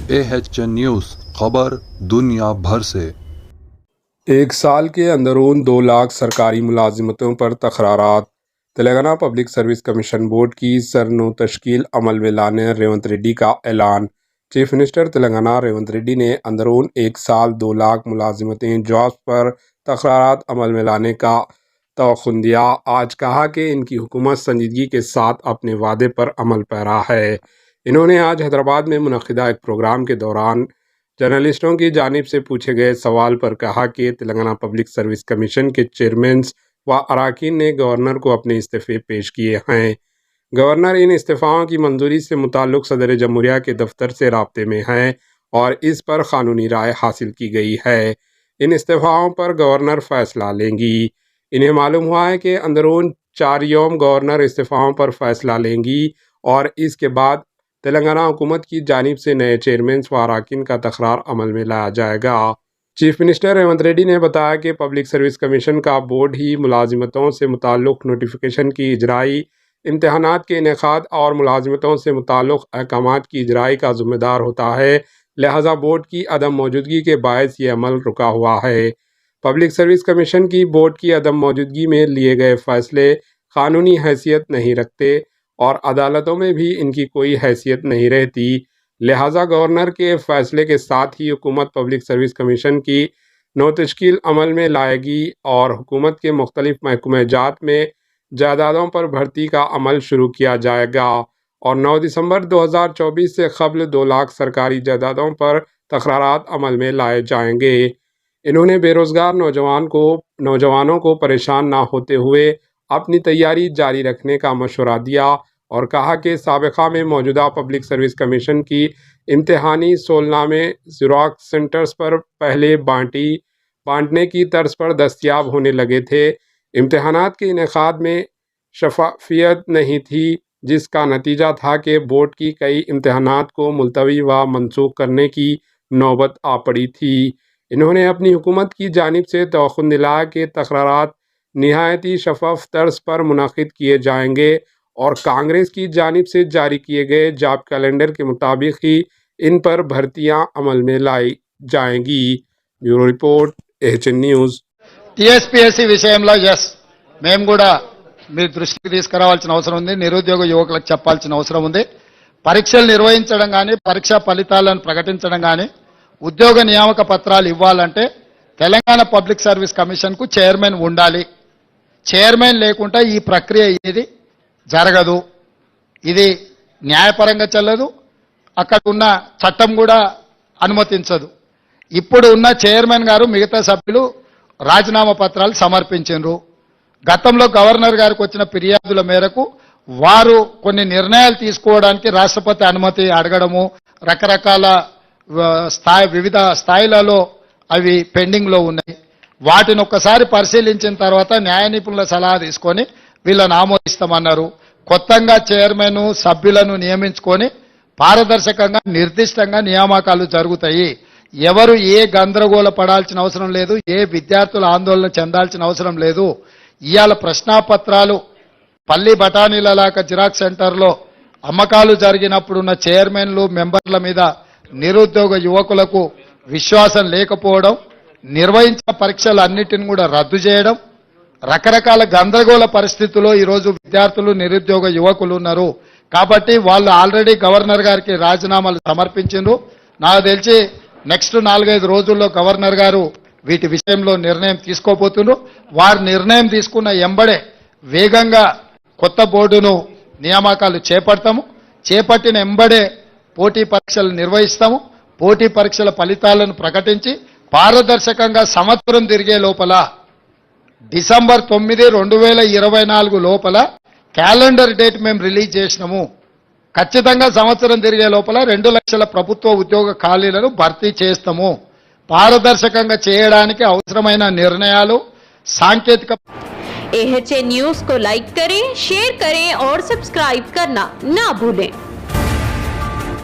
AHN news खबर दुनिया भर से। एक साल के अंदरून 2 लाख सरकारी मुलाजिमतों पर तकरारात। Telangana public service commission board की सरनो तश्कील अमल में लाने रेवंत रेड्डी का ऐलान। चीफ मिनिस्टर तेलंगाना रेवंत रेड्डी ने अंदरून 1 साल 2 लाख मुलाजिमतें जॉब्स पर तकरारात अमल में लाने का तवक्कुन दिया। आज कहा कि इनकी हुकूमत संजीदगी के साथ अपने वादे पर अमल पैरा है। इन्होंने आज हैदराबाद में मुनक़िदा एक प्रोग्राम के दौरान जर्नलिस्टों की जानिब से पूछे गए सवाल पर कहा कि तेलंगाना पब्लिक सर्विस कमीशन के चेयरमैन व अरकान ने गवर्नर को अपने इस्तीफ़े पेश किए हैं। गवर्नर इन इस्तीफ़ाओं की मंजूरी से मुताल्लिक़ सदर जमहूरिया के दफ्तर से राब्ते में हैं और इस पर क़ानूनी राय हासिल की गई है। इन इस्तीफ़ाओं पर गवर्नर फ़ैसला लेंगी। इन्हें मालूम हुआ है कि अंदरून 4 यौम गवर्नर इस्तीफ़ाओं पर फ़ैसला लेंगी और इसके बाद तेलंगाना हुकूमत की जानिब से नए चेयरमैन व अरकान का तकरार अमल में लाया जाएगा। चीफ मिनिस्टर रेवंत रेड्डी ने बताया कि पब्लिक सर्विस कमीशन का बोर्ड ही मुलाजिमतों से मुताल्लिक़ नोटिफिकेशन की इजराई, इम्तहानात के इनेकाद और मुलाजिमतों से मुताल्लिक़ अहकामात की इजराई का ज़िम्मेदार होता है, लिहाजा बोर्ड की अदम मौजूदगी के बायस ये अमल रुका हुआ है। पब्लिक सर्विस कमीशन की बोर्ड की अदम मौजूदगी में लिए गए फ़ैसले क़ानूनी हैसियत नहीं रखते और अदालतों में भी इनकी कोई हैसियत नहीं रहती, लिहाजा गवर्नर के फ़ैसले के साथ ही हुकूमत पब्लिक सर्विस कमीशन की नौ तश्कील अमल में लाएगी और हुकूमत के मुख्तलिफ महकमे जात में जायदादों पर भर्ती का अमल शुरू किया जाएगा और 9 दिसंबर 2024 से क़ब्ल 2 लाख सरकारी जायदादों पर तकरारात अमल में लाए जाएंगे। इन्होंने बेरोज़गार नौजवानों को परेशान ना होते हुए अपनी तैयारी जारी रखने का मशवरा दिया और कहा कि साबिक़ा में मौजूदा पब्लिक सर्विस कमीशन की इम्तहानी सोलनामे ज़ेरॉक्स सेंटर्स पर पहले बांटने की तर्ज पर दस्तयाब होने लगे थे। इम्तहानात के इनेकाद में शफ़ाफ़ियत नहीं थी, जिसका नतीजा था कि बोर्ड की कई इम्तहानात को मुलतवी व मनसूख करने की नौबत आ पड़ी थी। इन्होंने अपनी हुकूमत की जानिब से तवक्कुन दिलाया कि तकरारात निहायती शफ़ाफ़ तर्ज पर मुनक़िद किए जाएंगे और कांग्रेस की जानिब से जारी किए गए जॉब कैलेंडर के मुताबिक ही इन पर भर्तियां अमल में लाई जाएंगी। Bureau report AHN news. TSPSC విషయంలో మేము కూడా మీ దృష్టికి తీసుకురావాల్సిన అవసరం ఉంది. నిరుద్యోగ యువకులకు చెప్పాల్సిన అవసరం ఉంది. పరీక్షలు నిర్వహించడం కానీ, పరీక్షా ఫలితాలను ప్రకటించడం కానీ, ఉద్యోగ నియామక పత్రాలు ఇవ్వాలంటే తెలంగాణ పబ్లిక్ సర్వీస్ కమిషన్ కు చైర్మన్ ఉండాలి. చైర్మన్ లేకుండా ఈ ప్రక్రియ ఇది జరగదు. ఇది న్యాయపరంగా చెల్లదు, అక్కడ ఉన్న చట్టం కూడా అనుమతించదు. ఇప్పుడు ఉన్న చైర్మన్ గారు మిగతా సభ్యులు రాజీనామా పత్రాలు సమర్పించారు. గతంలో గవర్నర్ గారికి వచ్చిన ఫిర్యాదుల మేరకు వారు కొన్ని నిర్ణయాలు తీసుకోవడానికి రాష్ట్రపతి అనుమతి అడగడము, రకరకాల వివిధ స్థాయిలలో అవి పెండింగ్లో ఉన్నాయి. వాటిని ఒక్కసారి పరిశీలించిన తర్వాత న్యాయ నిపుణుల సలహా తీసుకొని వీళ్ళని ఆమోదిస్తామన్నారు. కొత్తగా చైర్మన్ సభ్యులను నియమించుకొని పారదర్శకంగా నిర్దిష్టంగా నియామకాలు జరుగుతాయి. ఎవరు ఏ గందరగోళ పడాల్సిన అవసరం లేదు, ఏ విద్యార్థులు ఆందోళన చెందాల్సిన అవసరం లేదు. ఇవాళ ప్రశ్నాపత్రాలు పల్లి బఠానీలలాగా జిరాక్స్ సెంటర్లో అమ్మకాలు జరిగినప్పుడున్న చైర్మన్లు మెంబర్ల మీద నిరుద్యోగ యువకులకు విశ్వాసం లేకపోవడం, నిర్వహించిన పరీక్షలన్నిటిని కూడా రద్దు చేయడం, రకరకాల గందరగోళ పరిస్థితుల్లో ఈరోజు విద్యార్థులు నిరుద్యోగ యువకులు ఉన్నారు. కాబట్టి వాళ్ళు ఆల్రెడీ గవర్నర్ గారికి రాజీనామాలు సమర్పించారు. నాకు తెలిసి నెక్స్ట్ 4-5 రోజుల్లో గవర్నర్ గారు వీటి విషయంలో నిర్ణయం తీసుకోబోతున్నారు. వారు నిర్ణయం తీసుకున్న ఎంబడే వేగంగా కొత్త బోర్డును నియామకాలు చేపడతాము. చేపట్టిన ఎంబడే పోటీ పరీక్షలు నిర్వహిస్తాము. పోటీ పరీక్షల ఫలితాలను ప్రకటించి పారదర్శకంగా సంవత్సరం తిరిగే లోపల డిసెంబర్ 9, 2024 లోపల క్యాలెండర్ డేట్ మేము రిలీజ్ చేసినాము. ఖచ్చితంగా సంవత్సరం తిరిగే లోపల 2 లక్షల ప్రభుత్వ ఉద్యోగ ఖాళీలను భర్తీ చేస్తాము. పారదర్శకంగా చేయడానికి అవసరమైన నిర్ణయాలు సాంకేతిక AHN न्यूज़ को लाइक करें, शेयर करें और सब्सक्राइब करना ना भूलें।